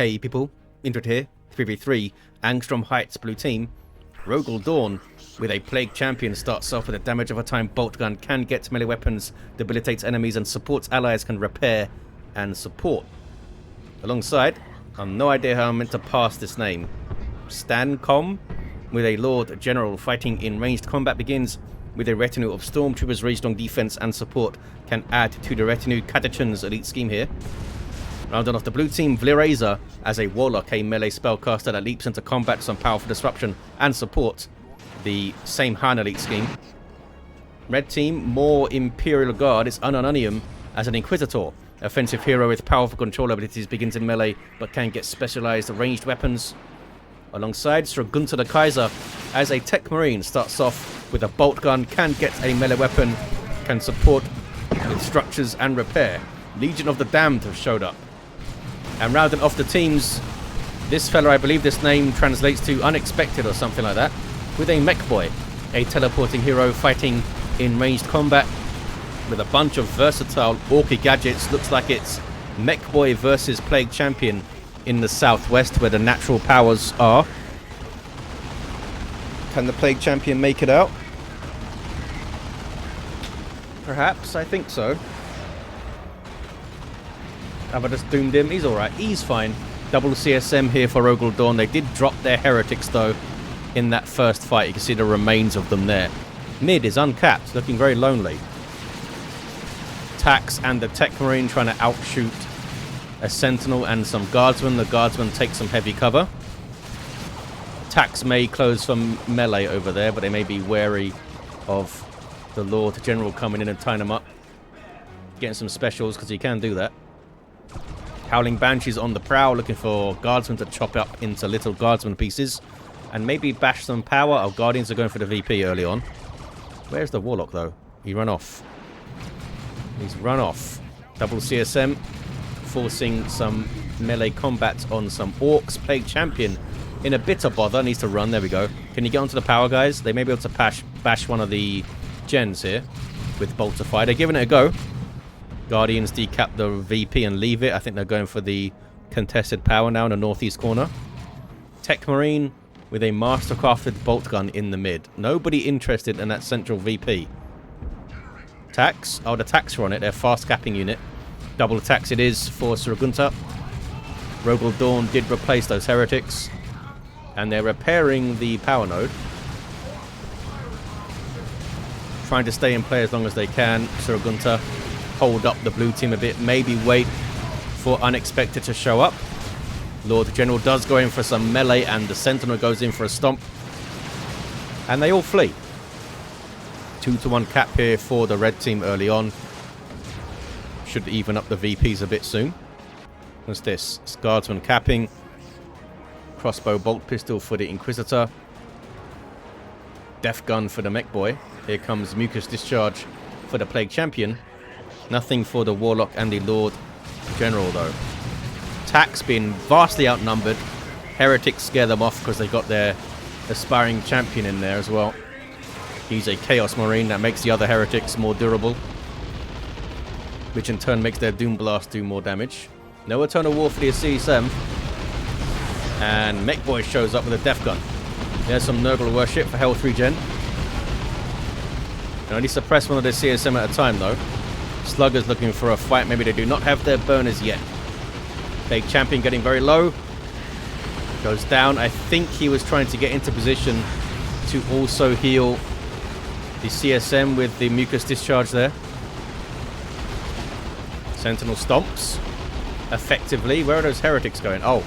Okay, people, entered here, 3v3, Angstrom Heights blue team. Rogal Dorn, with a Plague Champion, starts off with a damage over time bolt gun, can get melee weapons, debilitates enemies, and supports allies, can repair and support. Alongside, I've no idea how I'm meant to pass this name, ST.a.NK.o.M, with a Lord General fighting in ranged combat, begins with a retinue of Stormtroopers, raised on defense and support, can add to the retinue. Catachan's elite scheme here. Rounding off the blue team, Vlirazer as a Warlock, a melee spellcaster that leaps into combat, some powerful disruption and support. The same Han elite scheme. Red team, more Imperial Guard. It's Unununium as an Inquisitor. Offensive hero with powerful control abilities, begins in melee but can get specialized ranged weapons. Alongside, Gunter the Kaiser as a Techmarine, starts off with a bolt gun, can get a melee weapon, can support with structures and repair. Legion of the Damned have showed up. And rounding off the teams, this fella, I believe this name translates to unexpected or something like that, with a Mekboy, a teleporting hero fighting in ranged combat with a bunch of versatile orky gadgets. Looks like it's Mekboy versus Plague Champion in the southwest, where the natural powers are. Can the Plague Champion make it out? Perhaps, I think so. Have I just doomed him? He's alright, he's fine. Double CSM here for Rogal Dorn. They did drop their heretics though in that first fight. You can see the remains of them there. Mid is uncapped, looking very lonely. Tax and the Techmarine trying to outshoot a Sentinel and some Guardsmen. The Guardsmen take some heavy cover. Tax may close from melee over there, but they may be wary of the Lord General coming in and tying them up. Getting some specials, because he can do that. Howling Banshees on the prowl, looking for Guardsmen to chop up into little Guardsmen pieces. And maybe bash some power. Oh, Guardians are going for the VP early on. Where's the Warlock, though? He run off. He's run off. Double CSM, forcing some melee combat on some Orks. Plague Champion in a bit of bother, needs to run. There we go. Can you get onto the power, guys? They may be able to bash one of the gens here with Boltify. They're giving it a go. Guardians decap the VP and leave it. I think they're going for the contested power now in the northeast corner. Techmarine with a mastercrafted bolt gun in the mid. Nobody interested in that central VP. Tax. Oh, the Tax are on it. They're fast capping unit. Double attacks it is for Sir Gunter. Rogal Dorn did replace those heretics. And they're repairing the power node. Trying to stay in play as long as they can. Sir Gunter hold up the blue team a bit. Maybe wait for Unexpected to show up. Lord General does go in for some melee, and the Sentinel goes in for a stomp. And they all flee. 2-to-1 cap here for the red team early on. Should even up the VPs a bit soon. What's this? It's Guardsman capping. Crossbow bolt pistol for the Inquisitor. Death gun for the Mekboy. Here comes Mucus Discharge for the Plague Champion. Nothing for the Warlock and the Lord General though. Tax being vastly outnumbered. Heretics scare them off because they got their aspiring champion in there as well. He's a Chaos Marine that makes the other heretics more durable, which in turn makes their Doom Blast do more damage. No Eternal War for the CSM. And Mekboy shows up with a Death Gun. There's some Nurgle worship for Hell 3 Gen. Can only suppress one of the CSM at a time though. Sluggers looking for a fight. Maybe they do not have their burners yet. Plague Champion getting very low. Goes down. I think he was trying to get into position to also heal the CSM with the Mucus Discharge there. Sentinel stomps effectively. Where are those heretics going? Oh,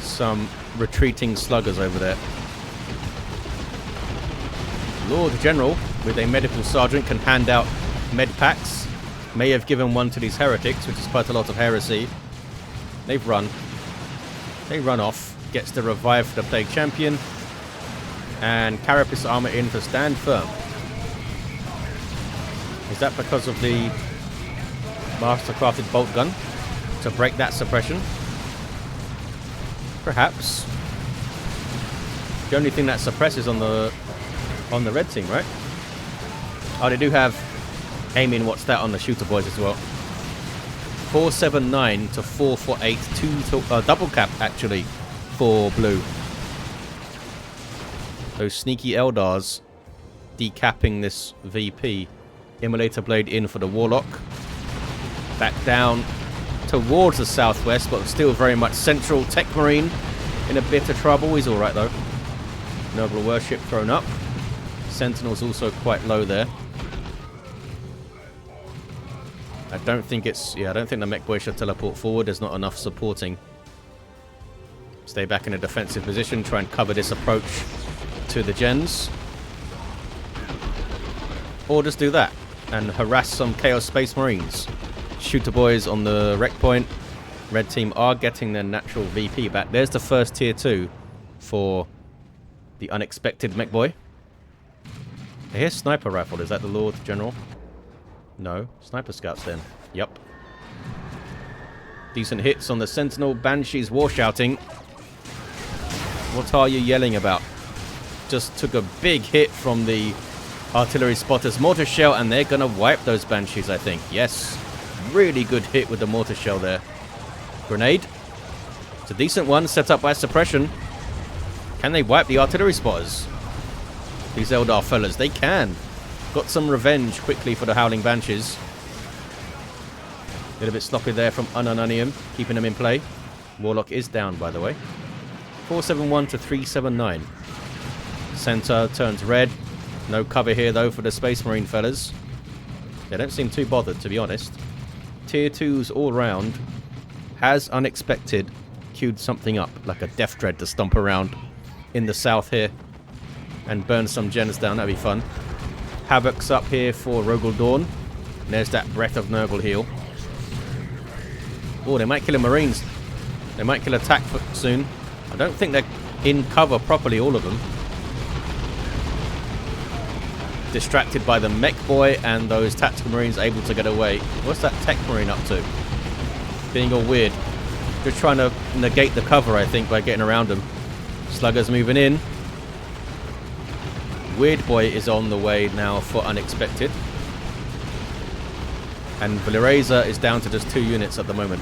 some retreating sluggers over there. Lord General with a medical sergeant can hand out med packs. May have given one to these heretics, which is quite a lot of heresy. They've run. They run off. Gets the revive for the Plague Champion. And Carapace armor in for Stand Firm. Is that because of the mastercrafted bolt gun to break that suppression? Perhaps. The only thing that suppresses on the red team, right? Oh, they do have aiming what's that on the shooter boys as well. 479 to 448, double cap actually for blue. Those sneaky Eldars decapping this VP. Immolator Blade in for the Warlock. Back down towards the southwest, but still very much central. Techmarine in a bit of trouble. He's alright though. Noble Worship thrown up. Sentinel's also quite low there. I don't think the Mekboy should teleport forward. There's not enough supporting. Stay back in a defensive position. Try and cover this approach to the gens. Or just do that and harass some Chaos Space Marines. Shooter boys on the wreck point. Red team are getting their natural VP back. There's the first tier 2 for the unexpected Mekboy. I hear sniper rifle. Is that the Lord General? No. Sniper scouts then. Yup. Decent hits on the Sentinel. Banshees war shouting. What are you yelling about? Just took a big hit from the artillery spotter's mortar shell, and they're going to wipe those Banshees, I think. Yes. Really good hit with the mortar shell there. Grenade. It's a decent one set up by suppression. Can they wipe the artillery spotters? These Eldar fellas, they can. Got some revenge quickly for the Howling Banshees. A little bit sloppy there from Unununium, keeping them in play. Warlock is down, by the way. 471 to 379. Center turns red. No cover here, though, for the Space Marine fellas. They don't seem too bothered, to be honest. Tier 2s all round. Has unexpected queued something up, like a Death Dread to stomp around in the south here and burn some gens down. That'd be fun. Havoc's up here for Rogal Dorn. There's that Breath of Nurgle heal. Oh, they might kill a Marines. They might kill attack soon. I don't think they're in cover properly, all of them. Distracted by the Mekboy and those tactical Marines able to get away. What's that Techmarine up to? Being all weird. Just trying to negate the cover, I think, by getting around them. Sluggers moving in. Weird Boy is on the way now for unexpected. And Vlirazer is down to just 2 units at the moment.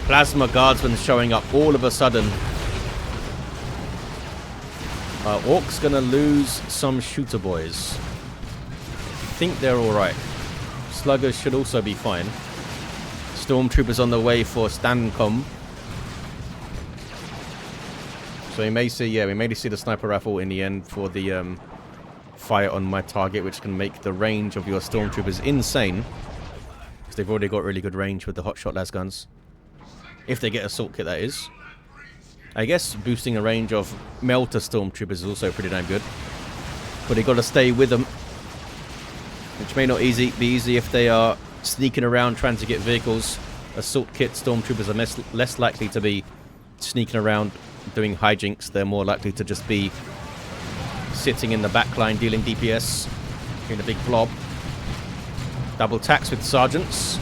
Plasma Guardsmen showing up all of a sudden. Orcs gonna lose some shooter boys. I think they're alright. Sluggers should also be fine. Stormtroopers on the way for ST.a.NK.o.M. So we may see the sniper rifle in the end for the fire on my target, which can make the range of your stormtroopers insane. Because they've already got really good range with the hotshot las guns. If they get assault kit, that is. I guess boosting the range of melter stormtroopers is also pretty damn good. But they've got to stay with them. Which may not be easy if they are sneaking around trying to get vehicles. Assault kit stormtroopers are less likely to be sneaking around doing hijinks. They're more likely to just be sitting in the back line dealing DPS in a big blob. Double tax with sergeants.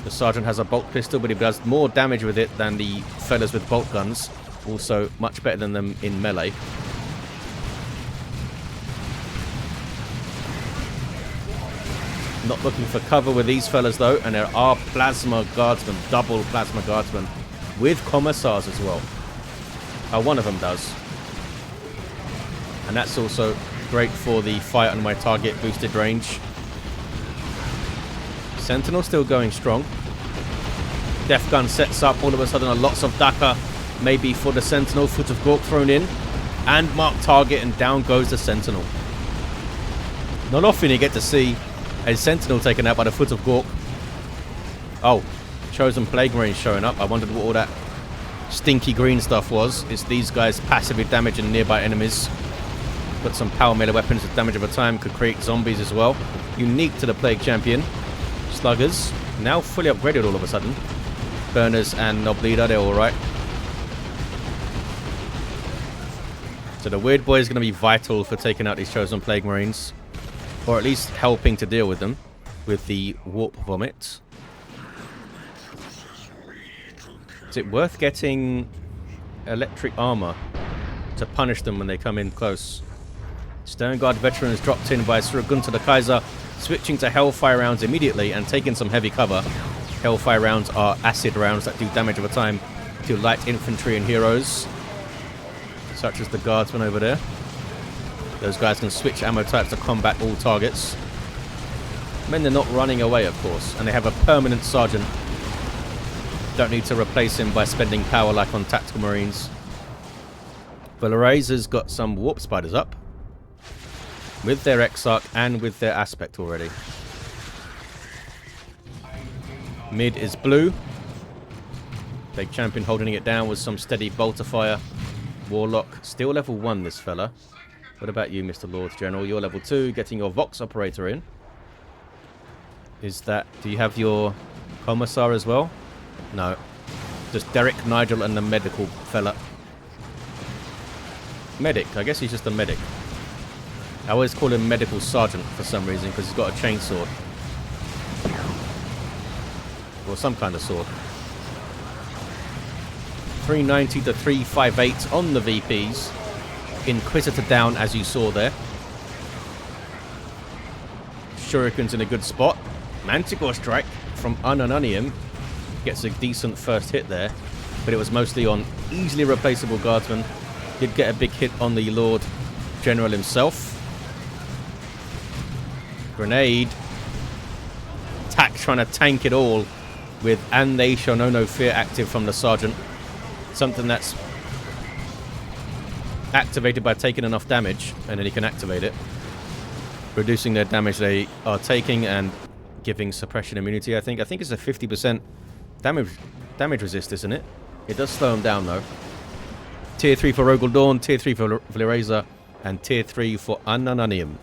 The sergeant has a bolt pistol, but he does more damage with it than the fellas with bolt guns. Also much better than them in melee. Not looking for cover with these fellas though, and there are plasma guardsmen, double plasma guardsmen with commissars as well. One of them does. And that's also great for the fight on my target boosted range. Sentinel still going strong. Death Gun sets up, all of a sudden lots of Daka, maybe for the Sentinel. Foot of Gork thrown in. And mark target, and down goes the Sentinel. Not often you get to see a Sentinel taken out by the Foot of Gork. Oh, Chosen Plague Marine showing up. I wondered what all that stinky green stuff was. It's these guys passively damaging nearby enemies. Got some power melee weapons with damage over time. Could create zombies as well. Unique to the Plague Champion. Sluggers, now fully upgraded all of a sudden. Burners and Knob Leader, they're alright. So the Weird Boy is going to be vital for taking out these Chosen Plague Marines. Or at least helping to deal with them. With the Warp Vomit. Is it worth getting electric armor to punish them when they come in close? Stone Guard veterans dropped in by Sir Gunter the Kaiser, switching to Hellfire rounds immediately and taking some heavy cover. Hellfire rounds are acid rounds that do damage over time to light infantry and heroes, such as the guardsmen over there. Those guys can switch ammo types to combat all targets. When they're not running away, of course, and they have a permanent sergeant. Don't need to replace him by spending power like on Tactical Marines. Vlirazer's got some Warp Spiders up, with their Exarch and with their Aspect already. Mid is blue. Big champion holding it down with some steady bolter fire. Warlock, still level 1 this fella. What about you, Mr. Lord General? You're level 2, getting your Vox Operator in. Is that... do you have your Commissar as well? No. Just Derek, Nigel, and the medical fella. Medic. I guess he's just a medic. I always call him Medical Sergeant for some reason, because he's got a chainsaw. Or some kind of sword. 390 to 358 on the VPs. Inquisitor down, as you saw there. Shuriken's in a good spot. Manticore Strike from Unununium gets a decent first hit there, but it was mostly on easily replaceable guardsmen. Did get a big hit on the Lord General himself. Grenade. Tack trying to tank it all with "And They Shall Know No Fear" active from the Sergeant. Something that's activated by taking enough damage, and then he can activate it, reducing their damage they are taking and giving suppression immunity. I think it's a 50% damage resist, isn't it? It does slow him down though. Tier 3 for Rogal Dorn, Tier 3 for Vlirazer, and Tier 3 for Unununium.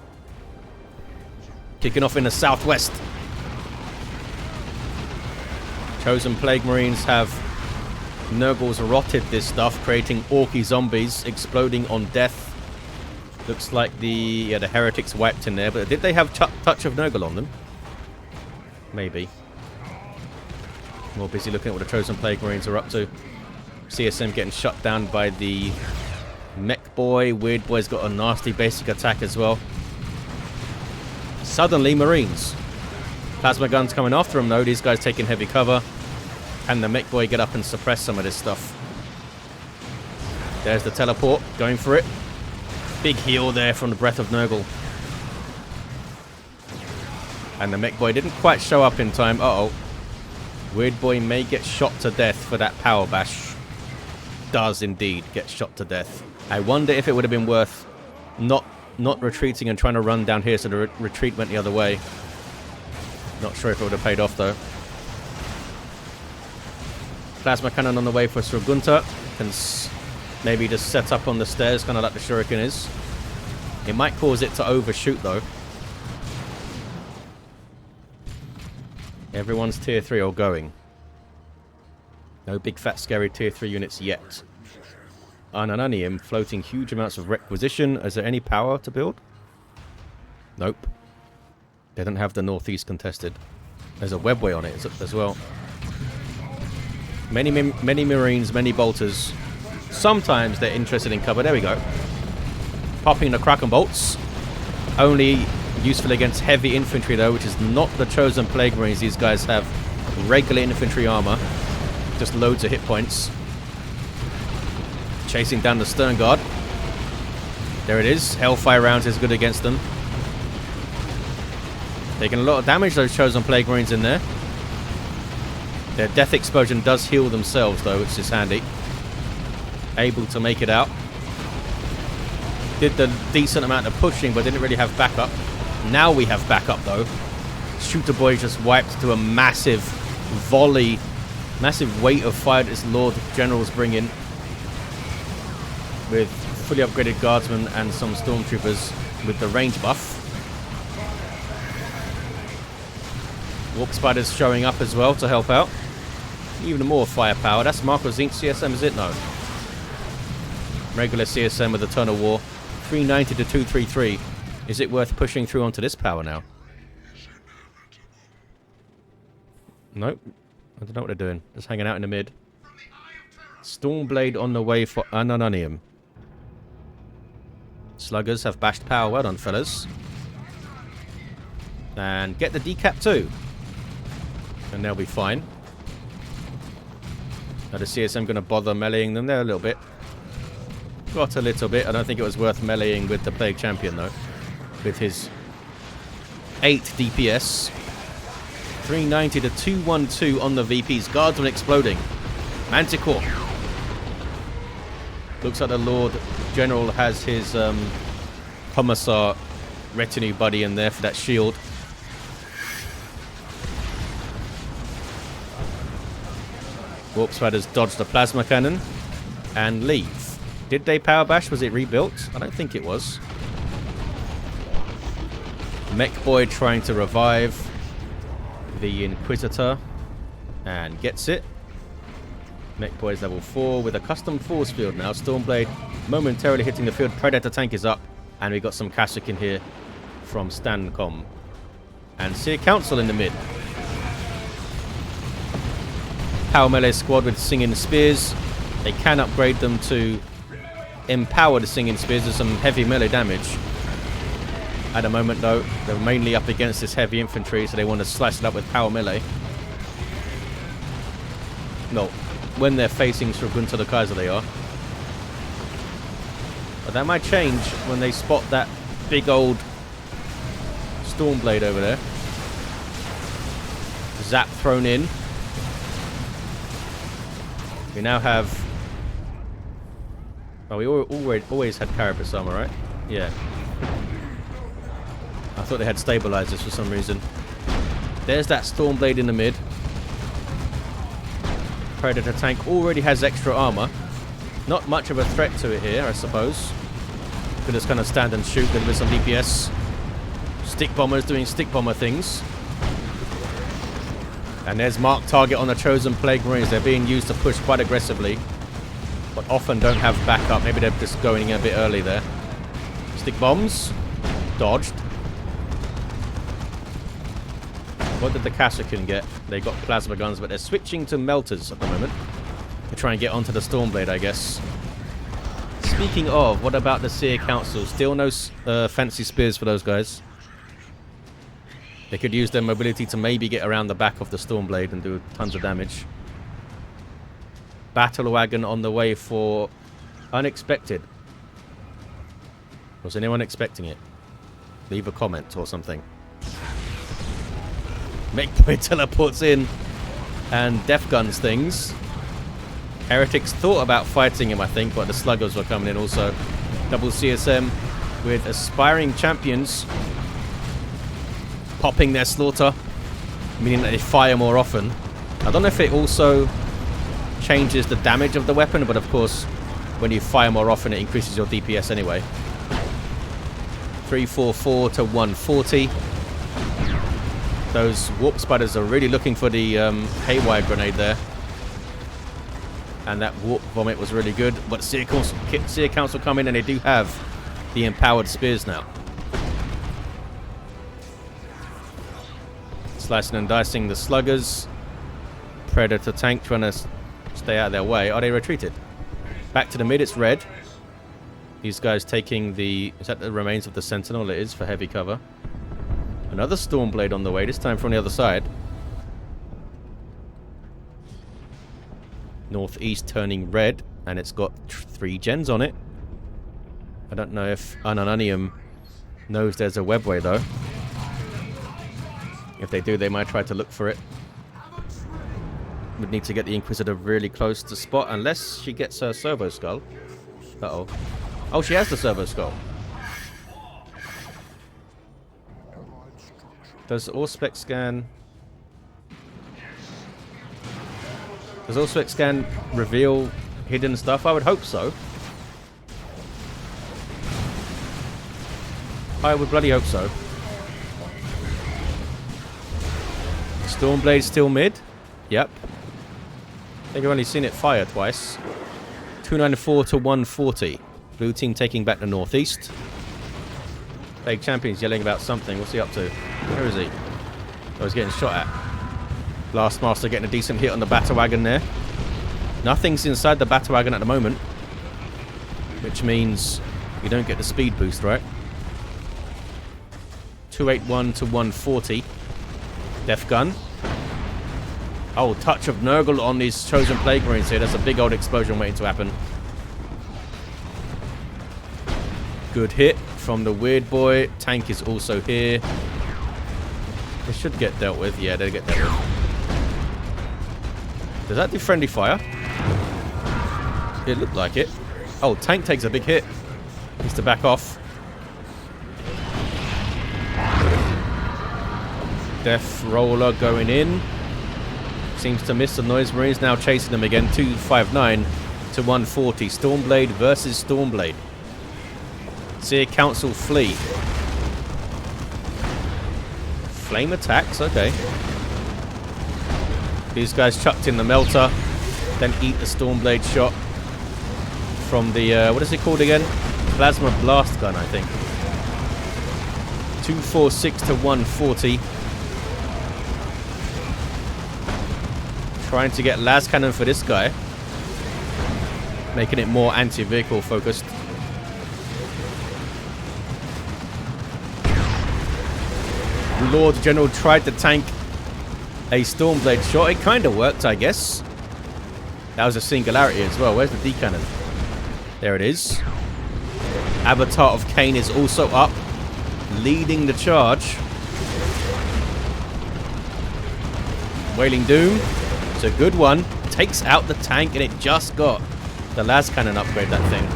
Kicking off in the southwest. Chosen Plague Marines have Nurgle's rotted this stuff, creating orky zombies exploding on death. Looks like the heretics wiped in there, but did they have touch of Nurgle on them? Maybe. More busy looking at what the Chosen Plague Marines are up to. CSM getting shut down by the Mekboy. Weird Boy's got a nasty basic attack as well. Suddenly, Marines. Plasma guns coming after them though. These guys taking heavy cover. And the Mekboy get up and suppress some of this stuff. There's the teleport, going for it. Big heal there from the Breath of Nurgle. And the Mekboy didn't quite show up in time. Uh-oh. Weird Boy may get shot to death for that power bash. Does indeed get shot to death. I wonder if it would have been worth not retreating and trying to run down here so the retreat went the other way. Not sure if it would have paid off though. Plasma cannon on the way for Sir Gunter. Can maybe just set up on the stairs, kind of like the Shuriken is. It might cause it to overshoot though. Everyone's tier 3 or going. No big fat scary tier 3 units yet. Unununium floating huge amounts of requisition. Is there any power to build? Nope. They don't have the northeast contested. There's a webway on it as well. Many Marines, many bolters. Sometimes they're interested in cover. There we go. Popping the Kraken bolts. Only useful against heavy infantry though, which is not the Chosen Plague Marines. These guys have regular infantry armor. Just loads of hit points. Chasing down the Stern Guard. There it is. Hellfire rounds is good against them. Taking a lot of damage, those Chosen Plague Marines in there. Their death explosion does heal themselves though, which is handy. Able to make it out. Did the decent amount of pushing, but didn't really have backup. Now we have backup though. Shooter Boy just wiped to a massive volley. Massive weight of fire this Lord Generals bring in. With fully upgraded guardsmen and some stormtroopers with the range buff. Warp Spiders showing up as well to help out. Even more firepower. That's Marco Zink CSM, is it? No. Regular CSM with Eternal War. 390 to 233. Is it worth pushing through onto this power now? Nope. I don't know what they're doing. Just hanging out in the mid. Stormblade on the way for Unununium. Sluggers have bashed power. Well done, fellas. And get the decap too. And they'll be fine. Now the CSM going to bother meleeing them there a little bit. Got a little bit. I don't think it was worth meleeing with the Plague Champion though. With his 8 DPS. 390 to 212 on the VPs. Guardsman exploding. Manticore. Looks like the Lord General has his Commissar retinue buddy in there for that shield. Warp Spiders dodge the plasma cannon and leave. Did they power bash? Was it rebuilt? I don't think it was. Mekboy trying to revive the Inquisitor and gets it. Mekboy's level 4 with a custom force field now. Stormblade momentarily hitting the field. Predator tank is up. And we got some Kashyyyk in here from ST.a.NK.o.M. And Seer Council in the mid. Power melee squad with Singing Spears. They can upgrade them to empower the Singing Spears with some heavy melee damage. At the moment though, they're mainly up against this heavy infantry, so they want to slice it up with power melee. No, when they're facing Gunter the Kaiser they are. But that might change when they spot that big old Stormblade over there. Zap thrown in. We now have... Oh, we always had Carapace armor, right? Yeah. I thought they had stabilizers for some reason. There's that Stormblade in the mid. Predator tank already has extra armor. Not much of a threat to it here, I suppose. Could just kind of stand and shoot with some DPS. Stick bombers doing stick bomber things. And there's marked target on the chosen Plague Marines. They're being used to push quite aggressively, but often don't have backup. Maybe they're just going in a bit early there. Stick bombs. Dodged. What did the Kashyyyk get? They got plasma guns, but they're switching to melters at the moment to try and get onto the Stormblade, I guess. Speaking of, what about the Seer Council? Still no fancy spears for those guys. They could use their mobility to maybe get around the back of the Stormblade and do tons of damage. Battle Wagon on the way for unexpected. Was anyone expecting it? Leave a comment or something. Mekboy teleports in and death guns things. Heretics thought about fighting him, I think, but the sluggers were coming in also. Double CSM with aspiring champions popping their slaughter, meaning that they fire more often. I don't know if it also changes the damage of the weapon, but of course, when you fire more often, it increases your DPS anyway. 344 to 140. Those Warp Spiders are really looking for the Haywire Grenade there. And that Warp Vomit was really good. But Seer Council come in and they do have the Empowered Spears now. Slicing and dicing the Sluggers. Predator tank trying to stay out of their way. Are they retreated? Back to the mid, it's red. These guys taking the... Is that the remains of the Sentinel? It is for heavy cover. Another Stormblade on the way, this time from the other side. Northeast turning red, and it's got 3 gens on it. I don't know if Unununium knows there's a webway though. If they do, they might try to look for it. Would need to get the Inquisitor really close to spot, unless she gets her Servo Skull. Uh-oh. Oh, she has the Servo Skull. Does Auspex scan... Does Auspex scan reveal hidden stuff? I would hope so. I would bloody hope so. Stormblade still mid? Yep. I think I've only seen it fire twice. 294 to 140. Blue team taking back the northeast. Plague Champion's yelling about something. What's he up to? Where is he? Oh, he's getting shot at. Blastmaster getting a decent hit on the Battle Wagon there. Nothing's inside the Battle Wagon at the moment. Which means You don't get the speed boost, right? 281 to 140. Def gun. Oh, touch of Nurgle on these chosen plague marines here. There's a big old explosion waiting to happen. Good hit from the weird boy. Tank is also here. They should get dealt with. Yeah, they get dealt with. Does that do friendly fire? It looked like it. Oh, tank takes a big hit. Needs to back off. Death roller going in. Seems to miss the noise marines. Now chasing them again. 259 to 140. Stormblade versus Stormblade. Seer Council flee. Flame attacks. Okay. These guys chucked in the melter. Then eat the Stormblade shot from the, what is it called again? Plasma blast gun, I think. 246 to 140. Trying to get las cannon for this guy. Making it more anti-vehicle focused. Lord General tried to tank a Stormblade shot. It kind of worked, I guess. That was a singularity as well. Where's the D-cannon? There it is. Avatar of Cain is also up, leading the charge. Wailing Doom. It's a good one. Takes out the tank, and it just got the las cannon upgrade, that thing.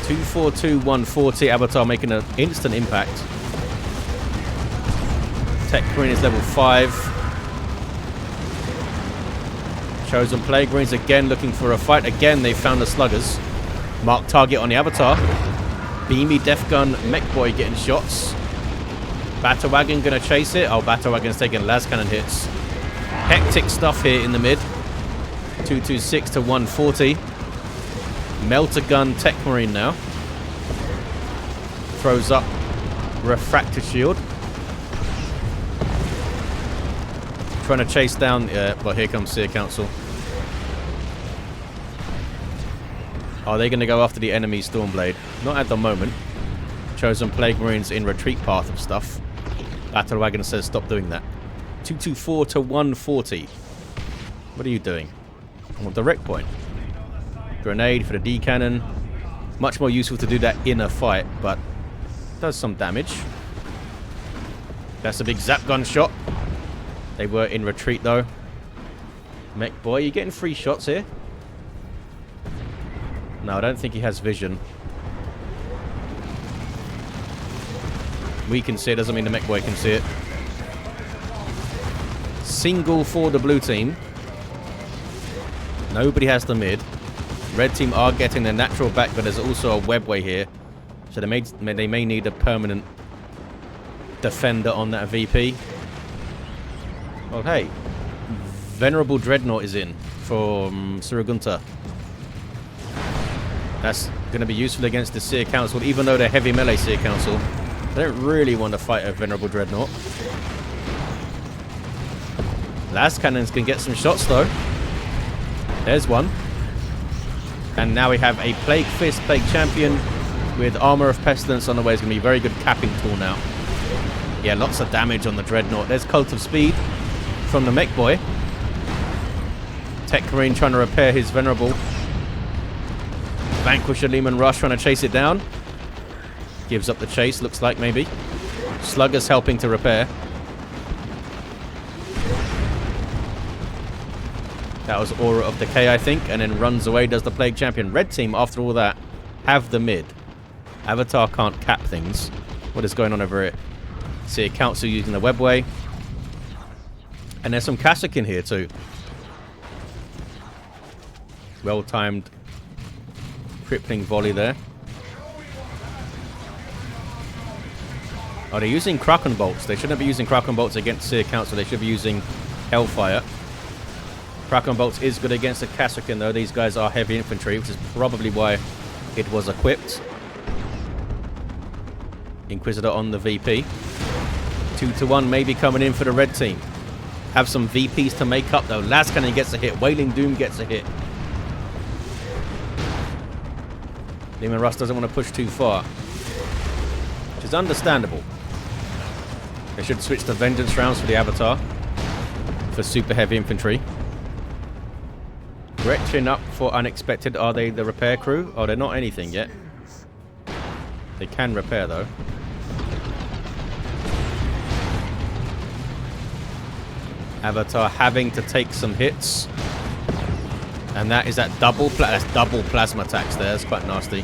242, 140. Avatar making an instant impact. Techmarine is level 5. Chosen Plague Marines again looking for a fight. Again, they found the sluggers. Mark target on the Avatar. Beamy Death Gun Mekboy getting shots. Battle Wagon gonna chase it. Oh, Battle Wagon's taking las cannon hits. Hectic stuff here in the mid. 226 to 140. Melter Gun Techmarine now. Throws up Refractor Shield. Trying to chase down, well, here comes Seer Council. Are they going to go after the enemy Stormblade? Not at the moment. Chosen Plague Marines in retreat path of stuff. Battle Wagon says stop doing that. 224 to 140. What are you doing? I want direct point. Grenade for the D cannon. Much more useful to do that in a fight, but does some damage. That's a big zap gun shot. They were in retreat though. Mekboy, you getting free shots here? No, I don't think he has vision. We can see it, doesn't mean the Mekboy can see it. Single for the blue team. Nobody has the mid. Red team are getting their natural back, but there's also a webway here. So they may need a permanent defender on that VP. Well, hey. Venerable Dreadnought is in from Gunter. That's going to be useful against the Seer Council, even though they're heavy melee Seer Council. They don't really want to fight a Venerable Dreadnought. Las cannons can get some shots, though. There's one. And now we have a Plague Fist, Plague Champion with Armor of Pestilence on the way. It's going to be a very good capping tool now. Yeah, lots of damage on the Dreadnought. There's Cult of Speed from the Mekboy. Techmarine trying to repair his Venerable. Vanquisher Lehman Rush trying to chase it down. Gives up the chase, looks like maybe. Sluggers helping to repair. That was Aura of Decay, I think, and then runs away, does the Plague Champion. Red team, after all that, have the mid. Avatar can't cap things. What is going on over here? See a Council using the webway. And there's some Cassock in here too. Well-timed crippling volley there. Oh, they're using Kraken Bolts. They shouldn't be using Kraken Bolts against Seer Council. They should be using Hellfire. Kraken Bolts is good against the Kassakin, though. These guys are heavy infantry, which is probably why it was equipped. Inquisitor on the VP. 2-1 maybe coming in for the red team. Have some VPs to make up, though. Las Cannon gets a hit. Wailing Doom gets a hit. Leman Russ doesn't want to push too far, which is understandable. They should switch to Vengeance rounds for the Avatar for super heavy infantry. Gretchen up for unexpected. Are they the repair crew? Oh, they're not anything yet. They can repair though. Avatar having to take some hits. And that is that double plasma attacks there. That's quite nasty.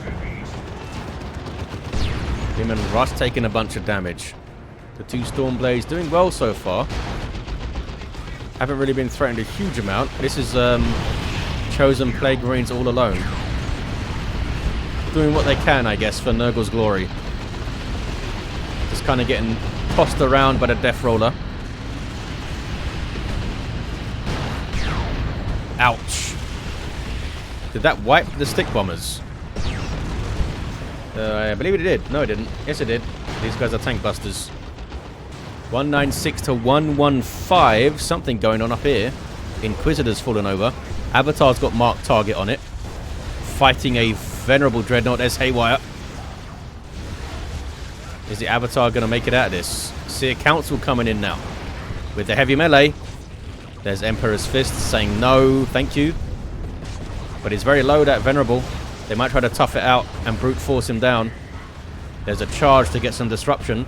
Him and Russ taking a bunch of damage. The two Stormblades doing well so far. Haven't really been threatened a huge amount. This is chosen Plague Marines all alone. Doing what they can, I guess, for Nurgle's glory. Just kind of getting tossed around by the Death Roller. Ouch. Did that wipe the stick bombers? I believe it did. No, it didn't. Yes, it did. These guys are tank busters. 196 to 115. Something going on up here. Inquisitor's fallen over. Avatar's got marked target on it. Fighting a venerable dreadnought. There's Haywire. Is the Avatar going to make it out of this? Seer Council coming in now. With the heavy melee. There's Emperor's Fist saying no, thank you. But he's very low, that Venerable. They might try to tough it out and brute force him down. There's a charge to get some disruption.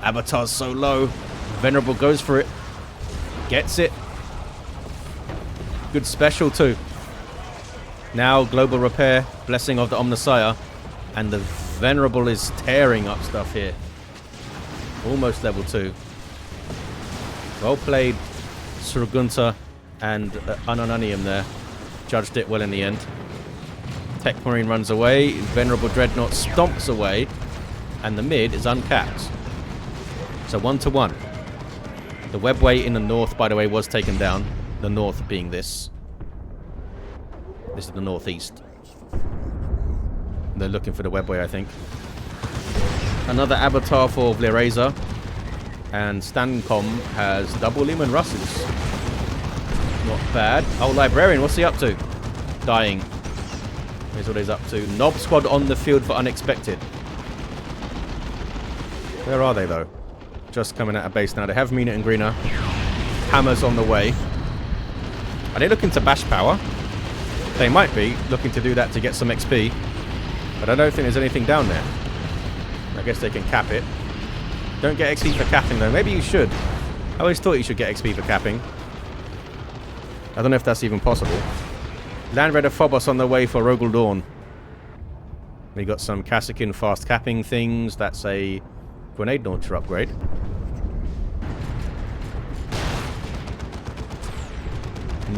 Avatar's so low. Venerable goes for it. Gets it. Good special too. Now global repair. Blessing of the Omnissiah. And the Venerable is tearing up stuff here. Almost level 2. Well played, Sir Gunter and Unununium there. Judged it well in the end. Techmarine runs away. Venerable Dreadnought stomps away. And the mid is uncapped. So 1-1. The webway in the north, by the way, was taken down. The north being this. This is the northeast. They're looking for the webway, I think. Another Avatar for Vlirazer. And ST.a.NK.o.M has double Leman Russes. Not bad. Oh, Librarian, what's he up to? Dying. Here's what he's up to. Nob Squad on the field for unexpected. Where are they, though? Just coming out of base now. They have Mina and Greener. Hammers on the way. Are they looking to bash power? They might be looking to do that to get some XP. But I don't think there's anything down there. I guess they can cap it. Don't get XP for capping, though. Maybe you should. I always thought you should get XP for capping. I don't know if that's even possible. Land Raider Phobos on the way for Rogal Dorn. We got some Kassakin fast capping things. That's a grenade launcher upgrade.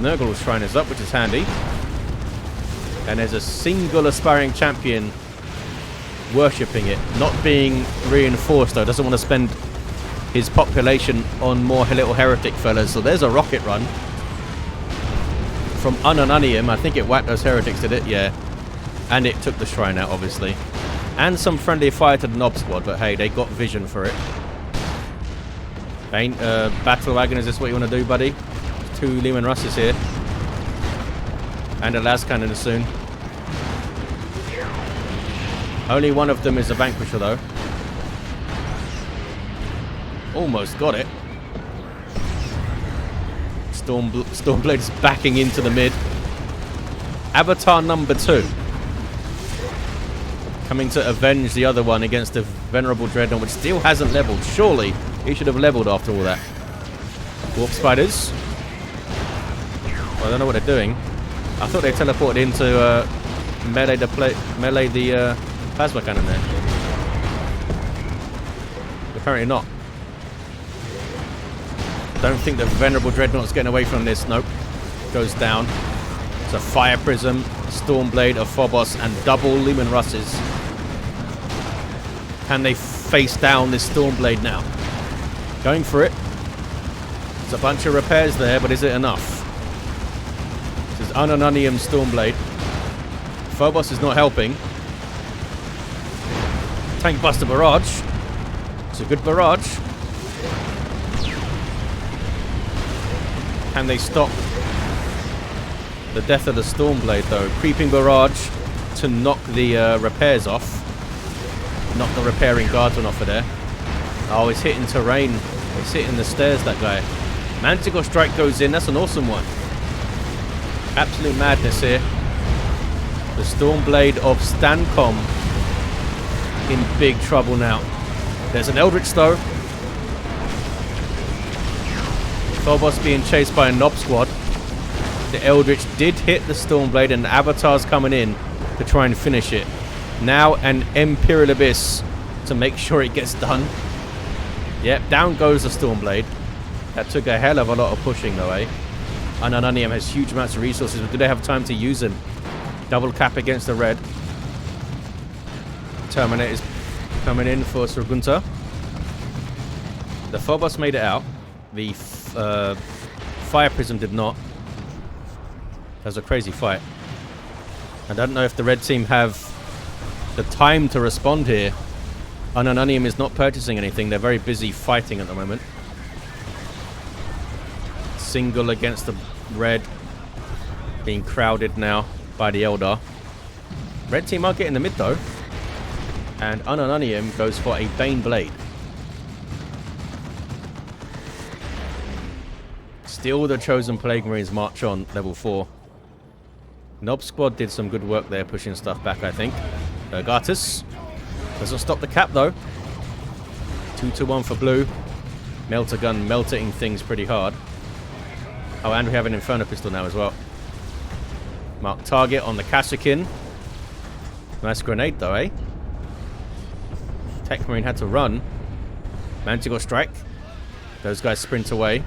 Nurgle's Shrine is up, which is handy. And there's a single aspiring champion worshipping it. Not being reinforced, though. Doesn't want to spend his population on more little heretic fellas. So there's a rocket run. From Unununium. I think it whacked those heretics, did it? Yeah. And it took the shrine out, obviously. And some friendly fire to the Nob Squad, but hey, they got vision for it. Battle Wagon, is this what you want to do, buddy? 2 Leman Russes here. And a las cannon soon. Only one of them is a Vanquisher, though. Almost got it. Stormblade's backing into the mid. Avatar number 2. Coming to avenge the other one against the Venerable Dreadnought, which still hasn't leveled. Surely he should have leveled after all that. Warp Spiders. Well, I don't know what they're doing. I thought they teleported into melee the plasma cannon there. Apparently not. Don't think the Venerable Dreadnought's getting away from this. Nope. Goes down. It's a Fire Prism, Stormblade, a Phobos, and double Leman Russes. Can they face down this Stormblade now? Going for it. There's a bunch of repairs there, but is it enough? This is Unununium Stormblade. Phobos is not helping. Tank Buster Barrage. It's a good barrage. Can they stop the death of the Stormblade, though? Creeping Barrage. to knock the repairs off. Knock the repairing guardsman off of there. Oh, he's hitting terrain. He's hitting the stairs, that guy. Manticore Strike goes in. That's an awesome one. Absolute madness here. The Stormblade of ST.a.NK.o.M in big trouble now. There's an Eldritch though. Phobos being chased by a Nob Squad. The Eldritch did hit the Stormblade and the Avatar's coming in to try and finish it. Now an Imperial Abyss to make sure it gets done. Yep, down goes the Stormblade. That took a hell of a lot of pushing though, eh? Unununium has huge amounts of resources, but do they have time to use them? Double cap against the red. Terminator is coming in for Sir Gunter. The Phobos made it out. The Fire Prism did not. That was a crazy fight. I don't know if the red team have the time to respond here. Unununium is not purchasing anything. They're very busy fighting at the moment. Single against the red. Being crowded now by the Eldar. Red team are getting the mid though. And Unununium goes for a Bane Blade. Still the Chosen Plague Marines march on, level 4. Nob Squad did some good work there, pushing stuff back, I think. Gartus doesn't stop the cap, though. 2-1 for blue. Melter gun melting things pretty hard. Oh, and we have an Inferno Pistol now as well. Mark target on the Kashyyykin. Nice grenade, though, eh? Techmarine had to run. Manticore Strike. Those guys sprint away.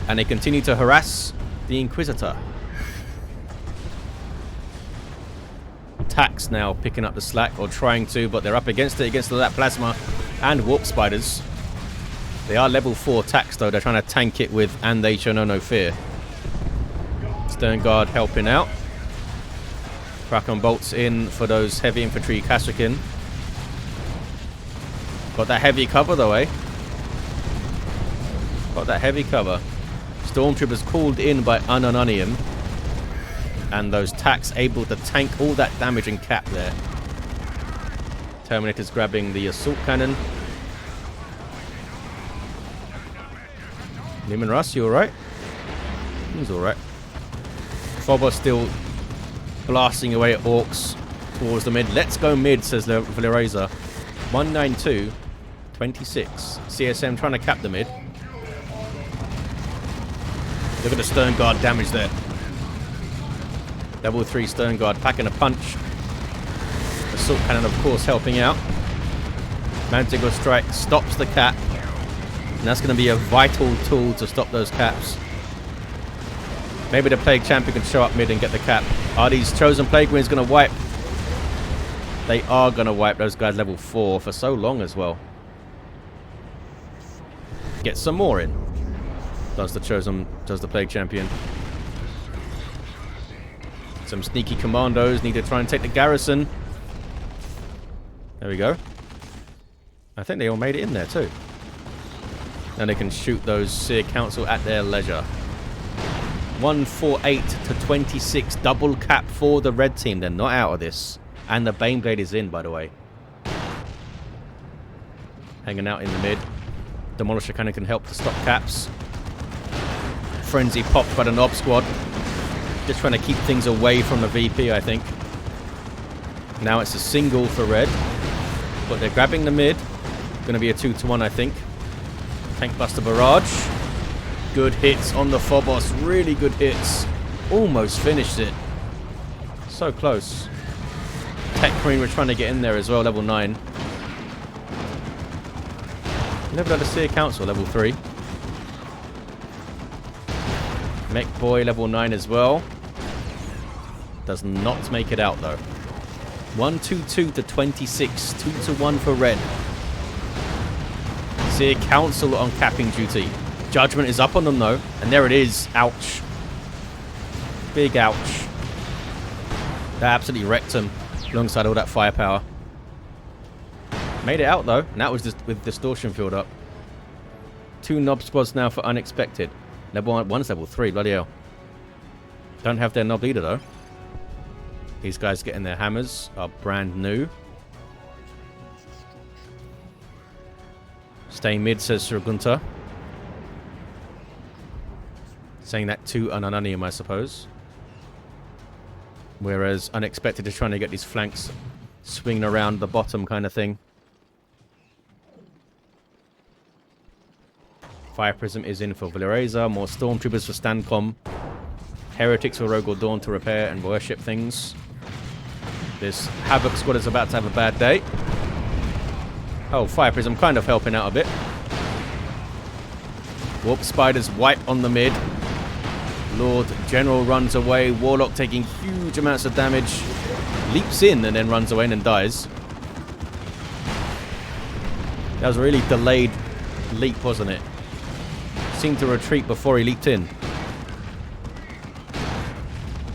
And they continue to harass the Inquisitor. Tax now picking up the slack, or trying to, but they're up against it, against all that plasma and warp spiders. They are level 4 tax though, they're trying to tank it with And They Shall Know No Fear. Stern Guard helping out. Kraken bolts in for those heavy infantry Kashyyykin. Got that heavy cover though, eh? Got that heavy cover. Stormtroopers called in by Unununium. And those tax able to tank all that damage and cap there. Terminator's grabbing the assault cannon. Newman Russ, you alright? He's alright. Phobos still blasting away at Orks towards the mid. Let's go mid, says Vlirazer. 192, 26. CSM trying to cap the mid. Look at the Stern Guard damage there. Level 3 Stern Guard packing a punch. Assault Cannon, of course, helping out. Manticore Strike stops the cap. And that's going to be a vital tool to stop those caps. Maybe the Plague Champion can show up mid and get the cap. Are these Chosen Plague Marines going to wipe? They are going to wipe those guys level 4 for so long as well. Get some more in. Does the Plague Champion. Some sneaky commandos need to try and take the garrison. There we go. I think they all made it in there too. Then they can shoot those Seer Council at their leisure. 148 to 26. Double cap for the red team. They're not out of this. And the Baneblade is in, by the way. Hanging out in the mid. Demolisher Cannon can help to stop caps. Frenzy popped by the Nob Squad. Just trying to keep things away from the VP, I think. Now it's a single for red. But they're grabbing the mid. Going to be a 2-1, I think. Tank Buster Barrage. Good hits on the Phobos. Really good hits. Almost finished it. So close. Techmarine were trying to get in there as well, level 9. Level out of Seer Council, level 3. Mekboy, level 9 as well. Does not make it out, though. 122 to 26. 2-1 for red. Seer Council on capping duty. Judgment is up on them, though. And there it is. Ouch. Big ouch. That absolutely wrecked them alongside all that firepower. Made it out, though. And that was just with Distortion Field up. 2 Nob Squads now for Unexpected. Level 1's level 3, bloody hell. Don't have their Nob leader, though. These guys getting their hammers are brand new. Stay mid, says Sir Gunter. Saying that to Unununium, I suppose. Whereas Unexpected is trying to get these flanks swinging around the bottom kind of thing. Fire Prism is in for Vlirazer. More Stormtroopers for ST.a.NK.o.M. Heretics for Rogal Dorn to repair and worship things. This Havoc squad is about to have a bad day. Oh, Fire Prism kind of helping out a bit. Warp Spiders wipe on the mid. Lord General runs away. Warlock taking huge amounts of damage. Leaps in and then runs away and then dies. That was a really delayed leap, wasn't it? Seemed to retreat before he leaped in.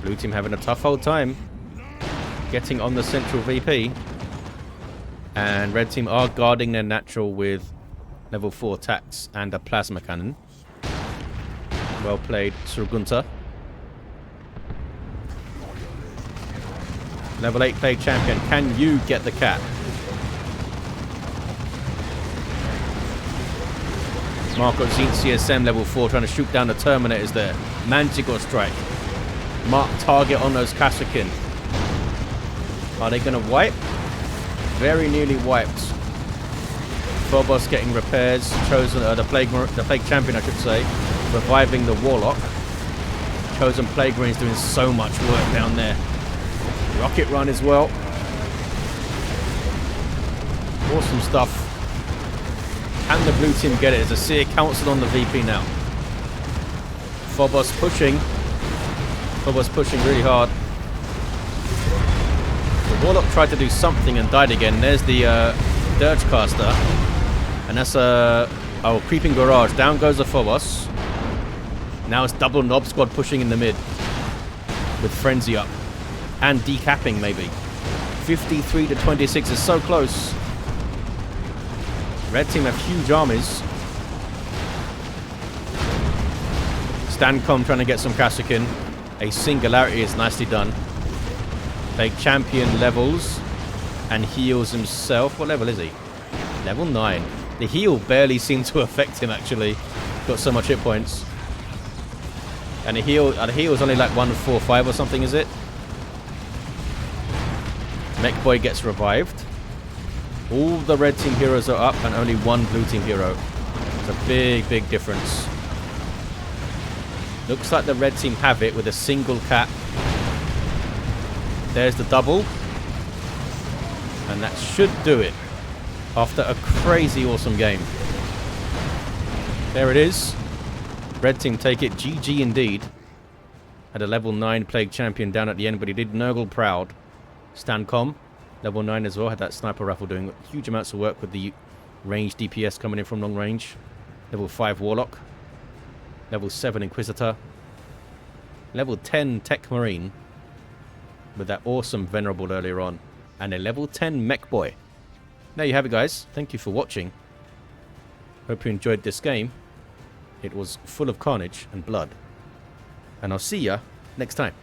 Blue team having a tough old time getting on the central VP. And red team are guarding their natural with level 4 attacks and a plasma cannon. Well played, Sir Gunter. Level 8 Plague Champion, can you get the cat? Marco Zine CSM level 4 trying to shoot down the Terminators there. Manticore Strike. Mark target on those Kasrkin. Are they going to wipe? Very nearly wiped. Phobos getting repairs. Chosen the Plague Champion, I should say, reviving the Warlock. Chosen Plague Marines doing so much work down there. Rocket Run as well. Awesome stuff. Can the blue team get it? There's a Seer Council on the VP now. Phobos pushing. Phobos pushing really hard. The Warlock tried to do something and died again. There's the Dirge Caster. And that's a Creeping Garage. Down goes the Phobos. Now it's double Knob Squad pushing in the mid. With Frenzy up. And decapping maybe. 53 to 26 is so close. Red team have huge armies. ST.a.NK.o.M trying to get some Kasrkin. A Singularity is nicely done. Plague Champion levels and heals himself. What level is he? Level 9. The heal barely seemed to affect him actually. Got so much hit points. And the heal is only like 145 or something, is it? Mekboy gets revived. All the red team heroes are up and only one blue team hero. It's a big, big difference. Looks like the red team have it with a single cat. There's the double. And that should do it. After a crazy awesome game. There it is. Red team take it. GG indeed. Had a level 9 Plague Champion down at the end, but he did Nurgle proud. ST.a.NK.o.M. Level 9 as well. Had that Sniper Rifle doing huge amounts of work with the range DPS coming in from long range. Level 5 Warlock. Level 7 Inquisitor. Level 10 Techmarine. With that awesome Venerable earlier on. And a level 10 Mekboy. There you have it, guys. Thank you for watching. Hope you enjoyed this game. It was full of carnage and blood. And I'll see ya next time.